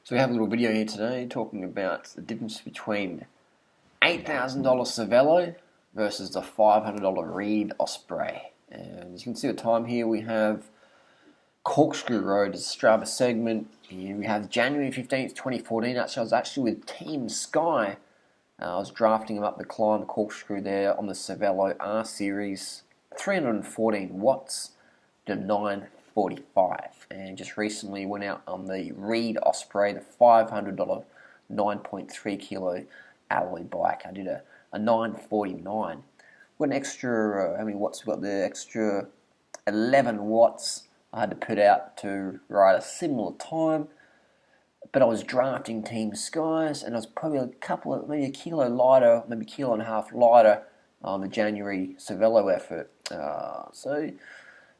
So we have a little video here today talking about the difference between $8,000 Cervelo versus the $500 Reid Osprey. And as you can see the time here, we have Corkscrew Road as a Strava segment. Here we have January 15th, 2014. Actually, I was actually with Team Sky. I was drafting them up the climb, the Corkscrew there on the Cervelo R Series. 314 watts to 945, and just recently went out on the Reid Osprey, the $500 9.3 kilo alloy bike. I did a 949. Got an extra, how many watts? We got the extra 11 watts I had to put out to ride a similar time, but I was drafting Team Skies, and I was probably maybe a kilo lighter, maybe a kilo and a half lighter on the January Cervelo effort. So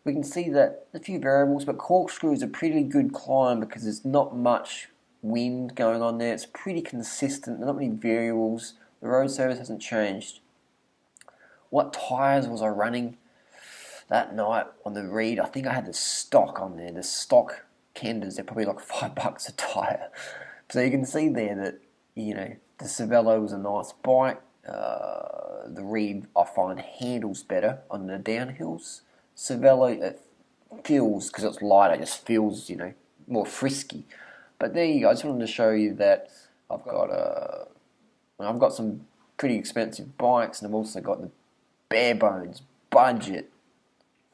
we can see that a few variables, but Corkscrew is a pretty good climb because there's not much wind going on there. It's pretty consistent. There's not many variables. The road surface hasn't changed. What tyres was I running that night on the Reid? I think I had the stock on there. The stock Kenders, they're probably like $5 a tyre. So you can see there that, the Cervelo was a nice bike. The Reid, I find, handles better on the downhills. Cervelo, it feels, because it's lighter, it just feels, more frisky. But there you go. I just wanted to show you that I've got some pretty expensive bikes, and I've also got the bare bones budget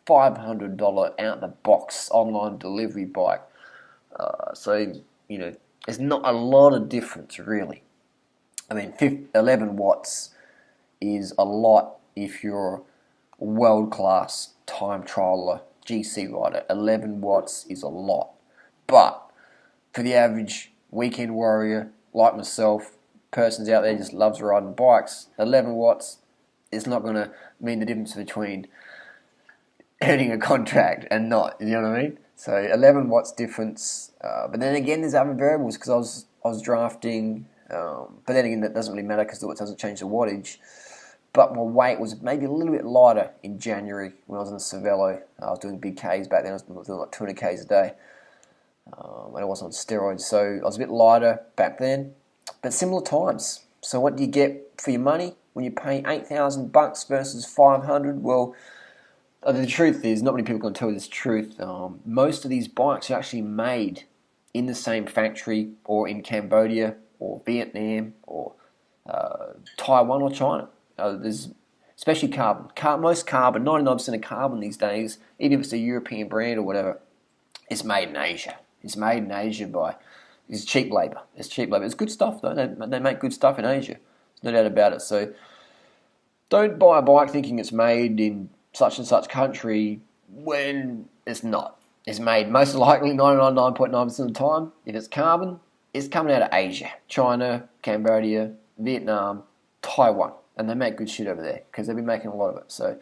$500 out the box online delivery bike. So there's not a lot of difference really. I mean, 11 watts is a lot if you're a world-class time trialer, GC rider. 11 watts is a lot. But for the average weekend warrior like myself, persons out there just loves riding bikes, 11 watts is not going to mean the difference between earning a contract and not. You know what I mean? So 11 watts difference. But then again, there's other variables because I was drafting. But then again, that doesn't really matter because it doesn't change the wattage. But my weight was maybe a little bit lighter in January when I was on the Cervelo. I was doing big Ks back then. I was doing like 200 Ks a day. And I was on steroids. So I was a bit lighter back then. But similar times. So what do you get for your money when you pay $8,000 versus $500? Well, the truth is, not many people can tell you this truth. Most of these bikes are actually made in the same factory or in Cambodia or Vietnam or Taiwan or China. There's especially carbon. Most carbon, 99% of carbon these days, even if it's a European brand or whatever, it's made in Asia. It's made in Asia it's cheap labour. It's cheap labour. It's good stuff though. They make good stuff in Asia. There's no doubt about it. So don't buy a bike thinking it's made in such and such country when it's not. It's made most likely 99.9% of the time. If it's carbon, it's coming out of Asia, China, Cambodia, Vietnam, Taiwan. And they make good shit over there because they've been making a lot of it. So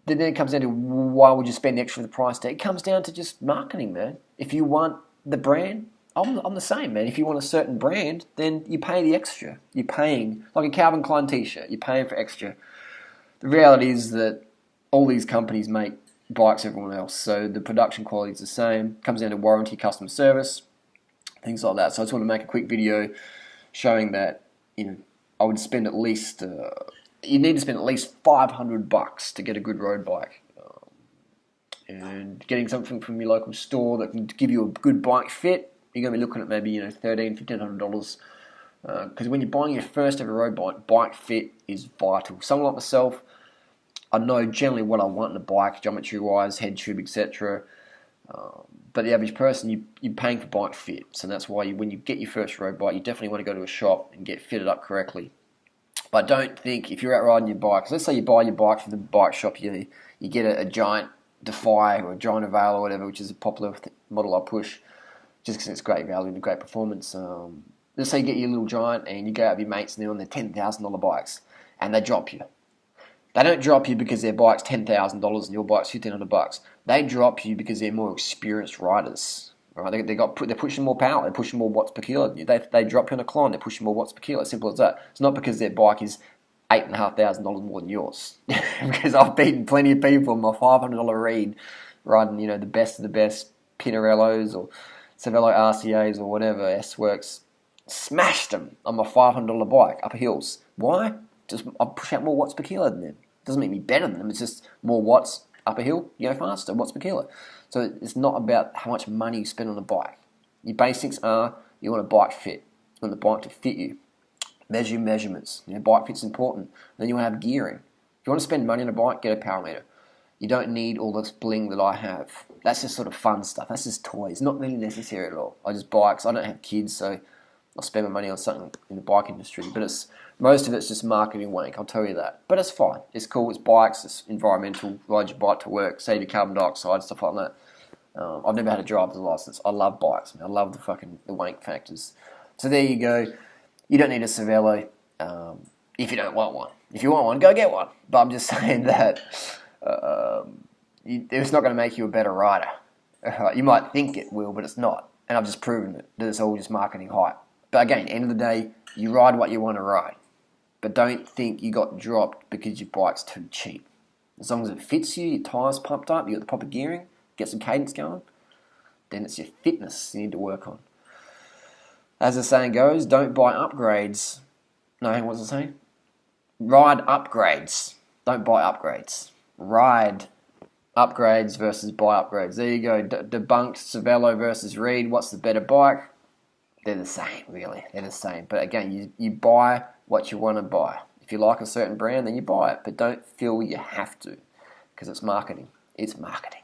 then it comes down to why would you spend extra for the price tag? It comes down to just marketing, man. If you want the brand, I'm the same, man. If you want a certain brand, then you pay the extra. You're paying, like a Calvin Klein t-shirt, you're paying for extra. The reality is that all these companies make bikes everyone else, so the production quality is the same. It comes down to warranty, customer service, things like that. So I just want to make a quick video showing that, I would spend at least, you need to spend at least $500 to get a good road bike. And getting something from your local store that can give you a good bike fit, you're going to be looking at maybe, $1,300, $1,500. Because when you're buying your first ever road bike fit is vital. Someone like myself, I know generally what I want in a bike, geometry-wise, head tube, etc. But the average person, you're paying for bike fit. So that's why when you get your first road bike, you definitely want to go to a shop and get fitted up correctly. But don't think, if you're out riding your bike, let's say you buy your bike from the bike shop, you get a giant Defy or a giant Cervelo or whatever, which is a popular model I push, just because it's great value and great performance. Let's say you get your little giant and you go out with your mates and they're on their $10,000 bikes and they drop you. They don't drop you because their bike's $10,000 and your bike's $1,500. They drop you because they're more experienced riders. Right? They're pushing more power. They're pushing more watts per kilo. They drop you on a climb. They're pushing more watts per kilo. Simple as that. It's not because their bike is $8,500 more than yours. Because I've beaten plenty of people on my $500 Reid riding, the best of the best Pinarellos or Cervelo RCAs or whatever, S-Works, smashed them on my $500 bike, upper hills. Why? Just I push out more watts per kilo than them. Doesn't make me better than them, it's just more watts up a hill, you go faster, watts per kilo. So it's not about how much money you spend on a bike. Your basics are, you want a bike fit. You want the bike to fit you. Measure your measurements. Bike fit's important. Then you want to have gearing. If you want to spend money on a bike, get a power meter. You don't need all this bling that I have. That's just sort of fun stuff. That's just toys. Not really necessary at all. I just buy because I don't have kids, so I'll spend my money on something in the bike industry. But most of it's just marketing wank, I'll tell you that. But it's fine. It's cool. It's bikes. It's environmental. Ride your bike to work. Save your carbon dioxide, stuff like that. I've never had a driver's license. I love bikes. I love the wank factors. So there you go. You don't need a Cervelo if you don't want one. If you want one, go get one. But I'm just saying that it's not going to make you a better rider. You might think it will, but it's not. And I've just proven it, that it's all just marketing hype. But again, end of the day, you ride what you want to ride. But don't think you got dropped because your bike's too cheap. As long as it fits you, your tyres pumped up, you got the proper gearing, get some cadence going, then it's your fitness you need to work on. As the saying goes, don't buy upgrades. No, what's the saying? Ride upgrades. Don't buy upgrades. Ride upgrades versus buy upgrades. There you go. Debunked Cervelo versus Reid. What's the better bike? They're the same, really. They're the same. But again, you buy what you want to buy. If you like a certain brand, then you buy it. But don't feel you have to, because it's marketing. It's marketing.